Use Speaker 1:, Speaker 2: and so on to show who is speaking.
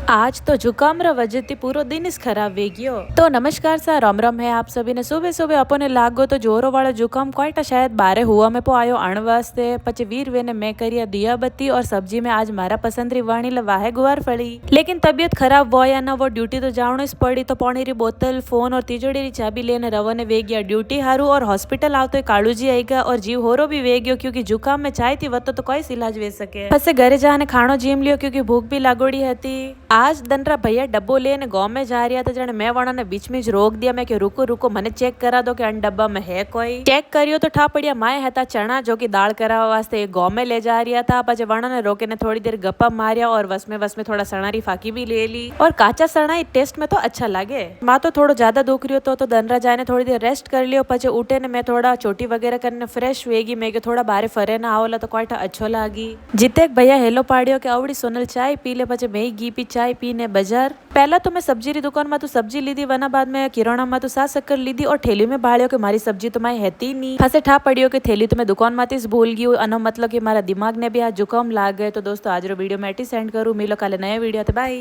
Speaker 1: आज तो जुकाम रा वजह थी पूरो दिन इस खराब वे गयो। तो नमस्कार सा राम राम है आप सभी ने। सुबह सुबह अपने लागो तो जोरो वाला जुकाम कोईटा शायद बारे हुआ में पो आयो अण वास्ते पचे वीर वे ने मैं करिया दिया बत्ती और सब्जी में आज मारा पसंद री वाणी लवा है गुवार फली। लेकिन तबीयत खराब वो या ना वो ड्यूटी तो जावनो ही पड़ी तो पानी री बोतल फोन और तिजोड़ी री चाबी लेने रवाने वे गया ड्यूटी हारू और हॉस्पिटल आवतो कालू जी आएगा और जीव होरो भी वे गयो क्योंकि जुकाम में चाय थी वतो तो कोई इलाज वे सके। पसे घरे जाने खानो जीम लियो क्योंकि भूख भी लागोड़ी हती। आज दनरा भैया डब्बो लेने गांव में जा रहा था जने मैं वाणा ने बीच में रोक दिया मैं कि रुको रुको मने चेक करा दो कि अन डब्बा में है कोई। चेक करियो तो ठा पड़िया माए हता चना जो कि दाल करावा वास्ते गांव में ले जा रहा था। पछे वाणा ने रोके ने थोड़ी देर गप्पा मारिया और वस में थोड़ा सणारी फाकी भी ले ली और काचा सणा टेस्ट में तो अच्छा लगे। माँ तो थोड़ा ज्यादा दुख रही तो दनरा जाने थोड़ी देर रेस्ट कर लियो। पछे उठे ने मैं थोड़ा चोटी वगैरह करने फ्रेश वेगी मैं थोड़ा बाहर फरे ना आवला तो कोईटा अच्छो लागी। जिते भैया हेलो पाड़ियो कि आवड़ी सोनल चाय पी ले। पछे मैं घी पी चाय पीने बाजार पहला तो मैं सब्जी री दुकान में तो सब्जी लीधी वना बाद में किराना में तो सा शक्कर लीधी और थैली में बाळ्यो कि मारी सब्जी तो माई हेती नहीं। फसे ठा पड़ियो कि थैली तो मैं दुकान माती भूल गई अनो मतलब कि मारा दिमाग ने भी आज जुकाम लाग गए। तो दोस्तों आज रो वीडियो मैं सेंड करूँ मिलो काले नए वीडियो। बाय।